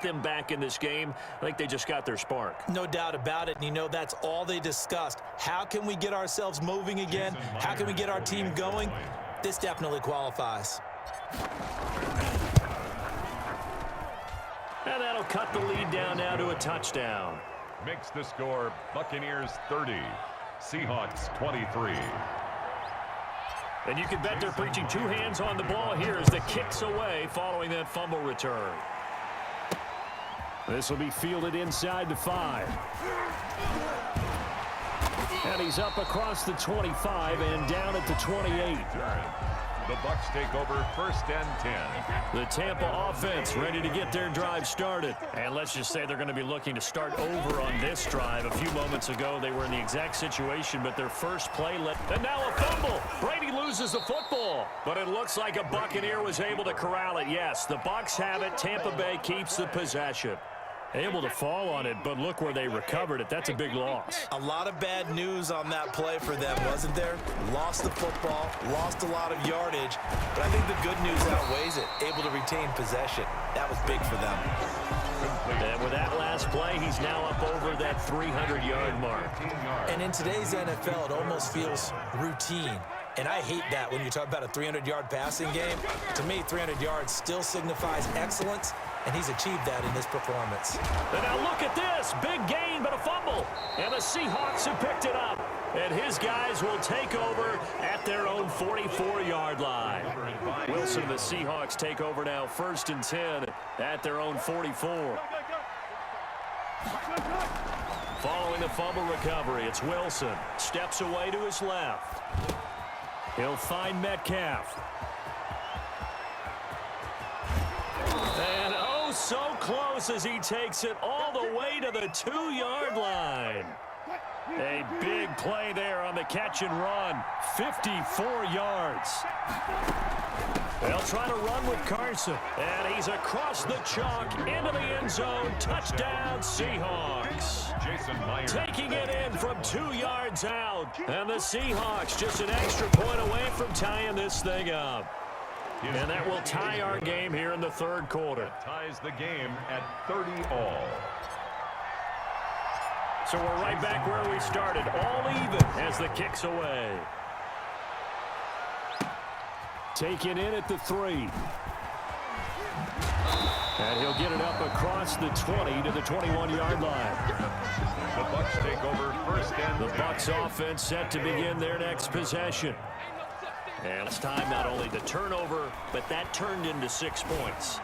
them back in this game. I think they just got their spark. No doubt about it. And, you know, that's all they discussed. How can we get ourselves moving again? How can we get our team going? This definitely qualifies. And that'll cut the lead down now to a touchdown. Makes the score Buccaneers 30, Seahawks 23. And you can bet they're preaching two hands on the ball here as the kick's away following that fumble return. This will be fielded inside the 5. And he's up across the 25 and down at the 28. The Bucs take over first and 10. The Tampa offense ready to get their drive started. And let's just say they're going to be looking to start over on this drive. A few moments ago, they were in the exact situation, but their first play let... And now a fumble. Brady loses the football. But it looks like a Buccaneer was able to corral it. Yes, the Bucs have it. Tampa Bay keeps the possession. Able to fall on it, but look where they recovered it. That's a big loss. A lot of bad news on that play for them, wasn't there? Lost the football, lost a lot of yardage, but I think the good news outweighs it. Able to retain possession. That was big for them. And with that last play, he's now up over that 300-yard mark. And in today's NFL, it almost feels routine. And I hate that when you talk about a 300-yard passing game. To me, 300 yards still signifies excellence, and he's achieved that in this performance. And now look at this. Big gain, but a fumble. And the Seahawks have picked it up. And his guys will take over at their own 44-yard line. Wilson and the Seahawks take over now first and 10 at their own 44. Following the fumble recovery, it's Wilson. Steps away to his left. He'll find Metcalf. And oh, so close as he takes it all the way to the 2-yard line. A big play there on the catch and run. 54 yards. They'll try to run with Carson. And he's across the chalk into the end zone. Touchdown, Seahawks. Taking it in from 2 yards out. And the Seahawks just an extra point away from tying this thing up. And that will tie our game here in the third quarter. Ties the game at 30 all. So we're right back where we started, all even as the kick's away. Taken in at the 3. And he'll get it up across the 20 to the 21-yard line. The Bucs take over first and 10. The Bucs offense set to begin their next possession. And it's time not only the turnover, but that turned into 6 points.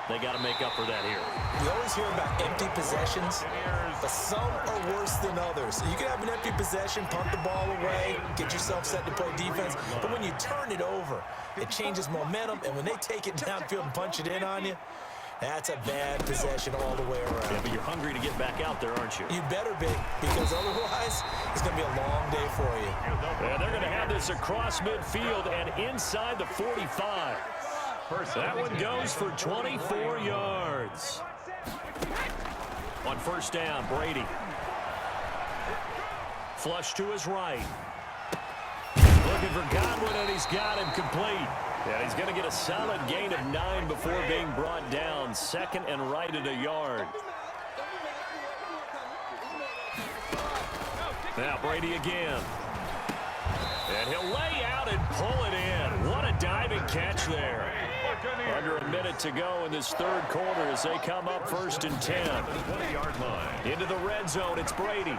They got to make up for that here. We always hear about empty possessions, but some are worse than others. You can have an empty possession, punt the ball away, get yourself set to play defense, but when you turn it over, it changes momentum, and when they take it downfield and punch it in on you, that's a bad possession all the way around. Yeah, but you're hungry to get back out there, aren't you? You better be, because otherwise, it's going to be a long day for you. Yeah, they're going to have this across midfield and inside the 45. That one goes for 24 yards. On first down, Brady. Flush to his right. Looking for Godwin, and he's got him complete. Yeah, he's going to get a solid gain of 9 before being brought down. Second and right at a yard. Now Brady again. And he'll lay out and pull it in. What a diving catch there. Under a minute to go in this third quarter as they come up first and 10. 20-yard line. Into the red zone, it's Brady.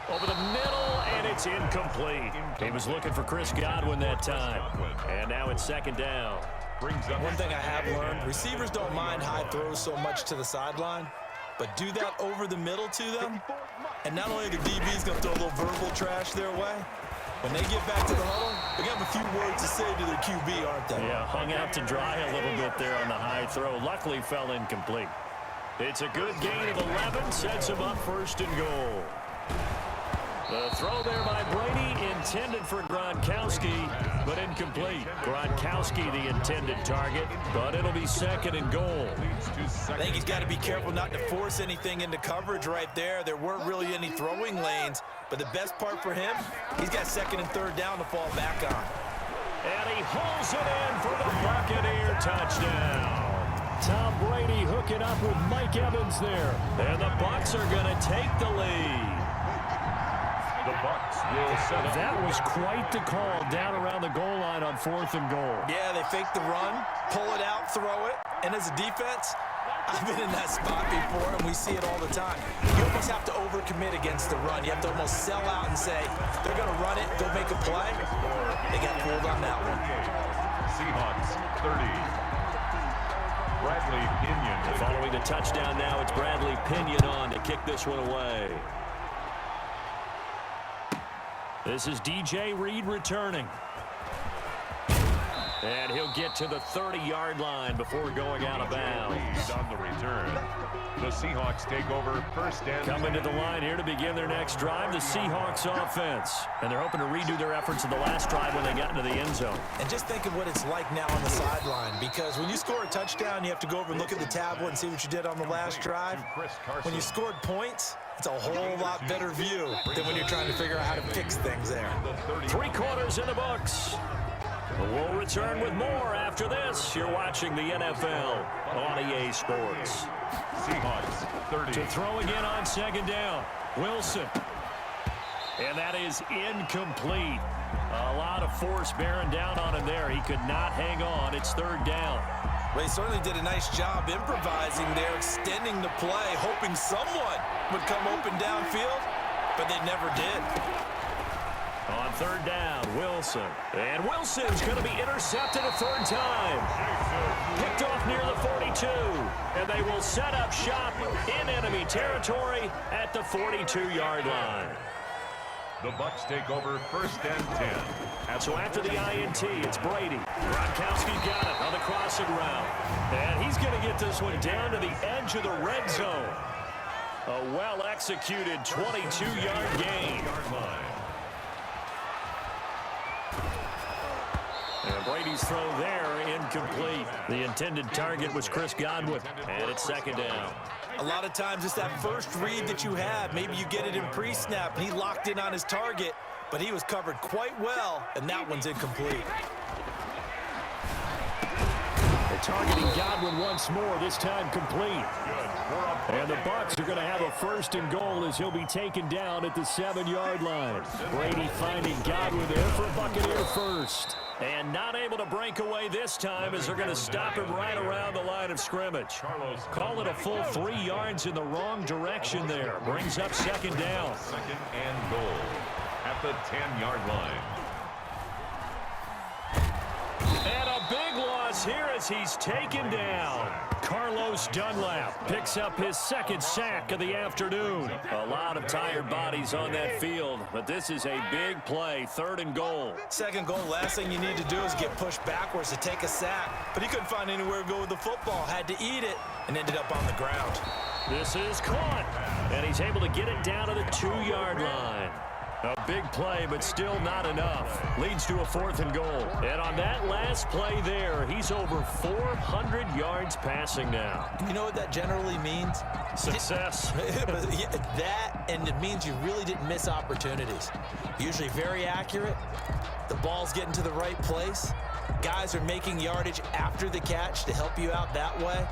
Over the middle, and it's incomplete. He was looking for Chris Godwin that time. And now it's second down. One thing I have learned, receivers don't mind high throws so much to the sideline, but do that over the middle to them, and not only the DB's going to throw a little verbal trash their way, when they get back to the huddle, they got a few words to say to their QB, aren't they? Yeah, hung out to dry a little bit there on the high throw. Luckily fell incomplete. It's a good gain of 11, sets him up first and goal. The throw there by Brady intended for Gronkowski, but incomplete. Gronkowski the intended target, but it'll be second and goal. I think he's got to be careful not to force anything into coverage right there. There weren't really any throwing lanes, but the best part for him, he's got second and third down to fall back on. And he holds it in for the Buccaneers. touchdown. Tom Brady hooking up with Mike Evans there. And the Bucs are going to take the lead. The Bucs will set up. That was quite the call down around the goal line on 4th and goal. Yeah, they fake the run, pull it out, throw it. And as a defense, I've been in that spot before, and we see it all the time. You almost have to overcommit against the run. You have to almost sell out and say, they're going to run it, go make a play. They got pulled on that one. Seahawks 30. Bradley Pinion. Following the touchdown now, it's Bradley Pinion on to kick this one away. This is DJ Reed returning. And he'll get to the 30-yard line before going out of bounds. On the return, the Seahawks take over first and Coming to the line here to begin their next drive, the Seahawks offense. And they're hoping to redo their efforts in the last drive when they got into the end zone. And just think of what it's like now on the sideline, because when you score a touchdown, you have to go over and look at the tablet and see what you did on the last drive. When you scored points, it's a whole lot better view than when you're trying to figure out how to fix things there. 3 quarters in the books. We'll return with more after this. You're watching the NFL on EA Sports. Seahawks 30. To throw again on 2nd down. Wilson. And that is incomplete. A lot of force bearing down on him there. He could not hang on. It's 3rd down. Well, he certainly did a nice job improvising there, extending the play, hoping someone would come open downfield, but they never did. On 3rd down, Wilson. And Wilson's going to be intercepted a 3rd time. Picked off near the 42. And they will set up shop in enemy territory at the 42-yard line. The Bucs take over first and 10. So after the INT, it's Brady. Gronkowski's got it on the crossing route. And he's going to get this one down to the edge of the red zone. A well-executed 22-yard gain. And Brady's throw there, incomplete. The intended target was Chris Godwin, and it's 2nd down. A lot of times it's that first read that you have. Maybe you get it in pre-snap, and he locked in on his target, but he was covered quite well, and that one's incomplete. They're targeting Godwin once more, this time complete. And the Bucs are going to have a 1st and goal as he'll be taken down at the 7-yard line. Brady finding Godwin there for a Buccaneer first. And not able to break away this time as they're going to stop him right around the line of scrimmage. Call it a full 3 yards in the wrong direction there. Brings up 2nd down. 2nd and goal at the 10-yard line. And a big loss here as he's taken down. Carlos Dunlap picks up his 2nd sack of the afternoon. A lot of tired bodies on that field, but this is a big play, 3rd and goal. 2nd goal, last thing you need to do is get pushed backwards to take a sack. But he couldn't find anywhere to go with the football, had to eat it, and ended up on the ground. This is caught, and he's able to get it down to the 2-yard line. A big play, but still not enough. Leads to a 4th and goal. And on that last play there, he's over 400 yards passing now. You know what that generally means? Success. That, and it means you really didn't miss opportunities. Usually very accurate. The ball's getting to the right place. Guys are making yardage after the catch to help you out that way.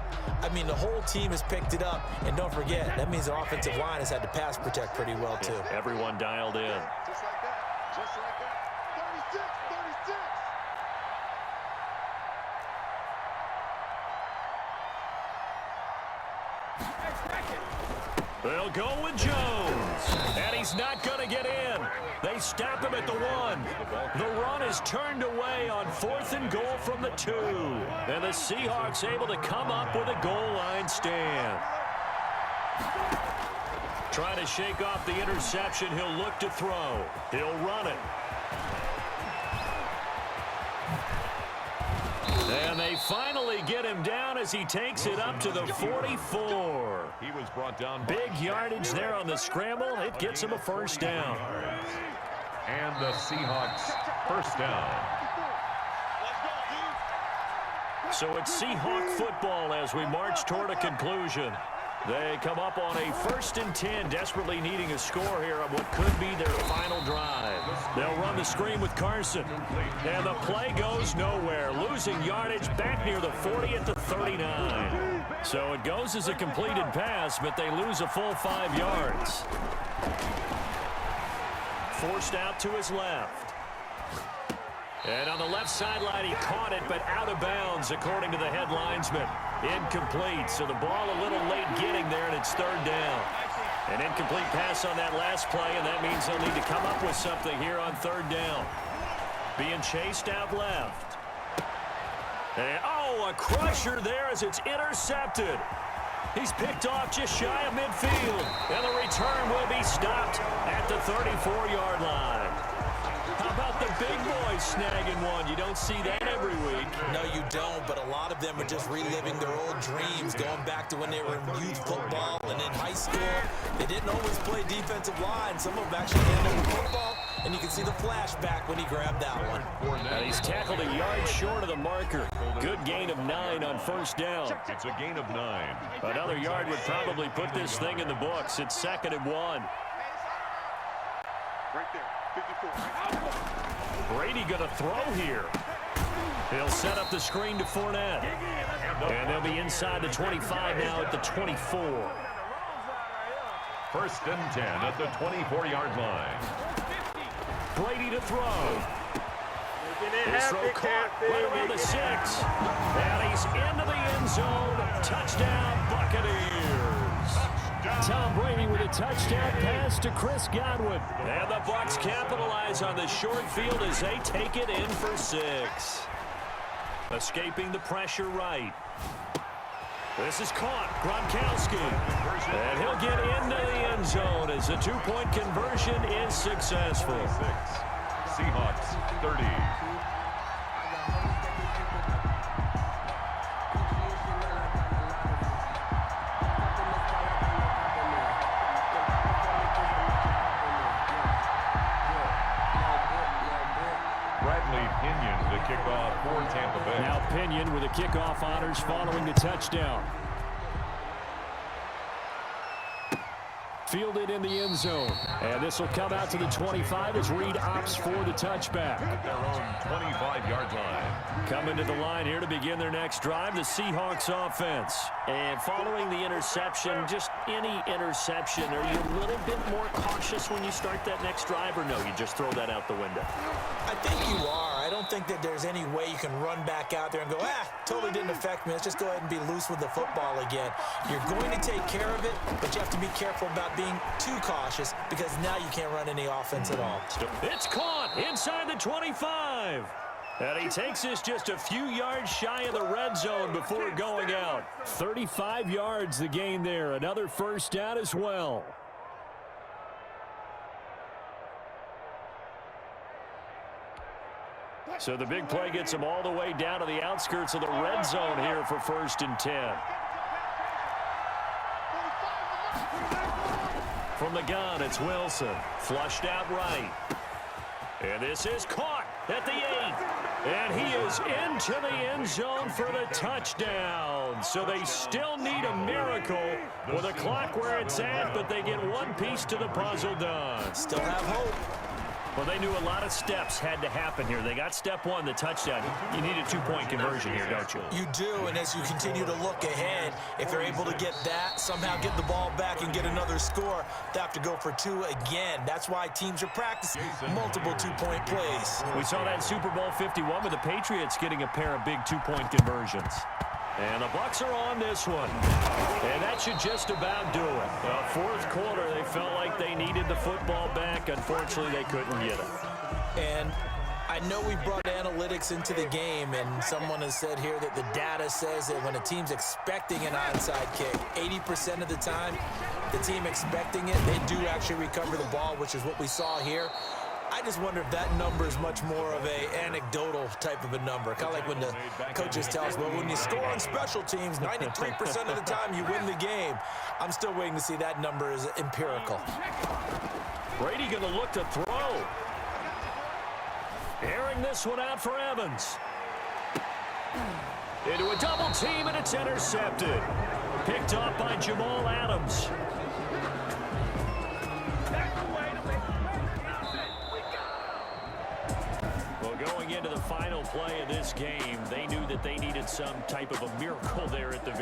I mean, the whole team has picked it up. And don't forget, that means the offensive line has had to pass protect pretty well, too. Yeah, everyone dialed in. Just like that. Just like that. 36, 36. They'll go with Jones. And he's not going to get in. They stop him at the 1. The run is turned away on 4th and goal from the 2. And the Seahawks able to come up with a goal line stand. Trying to shake off the interception. He'll look to throw. He'll run it. And they finally get him down as he takes it up to the 44. He was brought down. Big yardage there on the scramble. It gets him a 1st down. And the Seahawks 1st down. So it's Seahawk football as we march toward a conclusion. They come up on a 1st and 10, desperately needing a score here on what could be their final drive. They'll run the screen with Carson. And the play goes nowhere, losing yardage back near the 40 at the 39. So it goes as a completed pass, but they lose a full 5 yards. Forced out to his left. And on the left sideline, he caught it, but out of bounds, according to the head linesman. Incomplete, so the ball a little late getting there, and it's 3rd down. An incomplete pass on that last play, and that means they'll need to come up with something here on 3rd down. Being chased out left. And, oh, a crusher there as it's intercepted. He's picked off just shy of midfield, and the return will be stopped at the 34-yard line. How about the big boys snagging one? You don't see that every week. No, you don't, but a lot of them are just reliving their old dreams, going back to when they were in youth football and in high school. They didn't always play defensive line. Some of them actually handled the football, and you can see the flashback when he grabbed that one. And he's tackled a yard short of the marker. Good gain of 9 on 1st down. It's a gain of 9. Another yard would probably put this thing in the books. It's 2nd and 1. Right there, 54. Brady going to throw here. He'll set up the screen to Fournette. And they'll be inside the 25 now at the 24. 1st and 10 at the 24-yard line. Brady to throw. His throw caught right around the 6. And he's into the end zone. Touchdown, Buccaneers. Tom Brady with a touchdown pass to Chris Godwin. And the Bucs capitalize on the short field as they take it in for 6. Escaping the pressure right. This is caught. Gronkowski. And he'll get into the end zone as the 2-point conversion is successful. Seahawks 30. Kickoff for Tampa Bay. Now Pinion with the kickoff honors following the touchdown. Fielded in the end zone. And this will come out to the 25 as Reed opts for the touchback. At their own 25-yard line. Coming to the line here to begin their next drive, the Seahawks offense. And following the interception, just any interception, are you a little bit more cautious when you start that next drive, or no, you just throw that out the window? I think you are. I don't think that there's any way you can run back out there and go, totally didn't affect me. Let's just go ahead and be loose with the football again. You're going to take care of it, but you have to be careful about being too cautious because now you can't run any offense at all. It's caught inside the 25. And he takes this just a few yards shy of the red zone before going out. 35 yards the gain there. Another 1st down as well. So the big play gets him all the way down to the outskirts of the red zone here for 1st and 10. From the gun, it's Wilson. Flushed out right. And this is caught at the 8. And he is into the end zone for the touchdown. So they still need a miracle with a clock where it's at, but they get one piece to the puzzle done. Still have hope. Well, they knew a lot of steps had to happen here. They got step 1, the touchdown. You need a 2-point conversion here, don't you? You do, and as you continue to look ahead, if they're able to get that, somehow get the ball back and get another score, they have to go for 2 again. That's why teams are practicing multiple 2-point plays. We saw that Super Bowl 51 with the Patriots getting a pair of big 2-point conversions. And the Bucs are on this one. And that should just about do it. 4th quarter, they felt like they needed the football back. Unfortunately, they couldn't get it. And I know we brought analytics into the game, and someone has said here that the data says that when a team's expecting an onside kick, 80% of the time, the team expecting it, they do actually recover the ball, which is what we saw here. I just wonder if that number is much more of a anecdotal type of a number. Kind of like when the coaches tell us, well, when you score on special teams, 93% of the time you win the game. I'm still waiting to see that number is empirical. Brady going to look to throw. Airing this one out for Evans. Into a double team, and it's intercepted. Picked off by Jamal Adams. Well, going into the final play of this game, they knew that they needed some type of a miracle there at the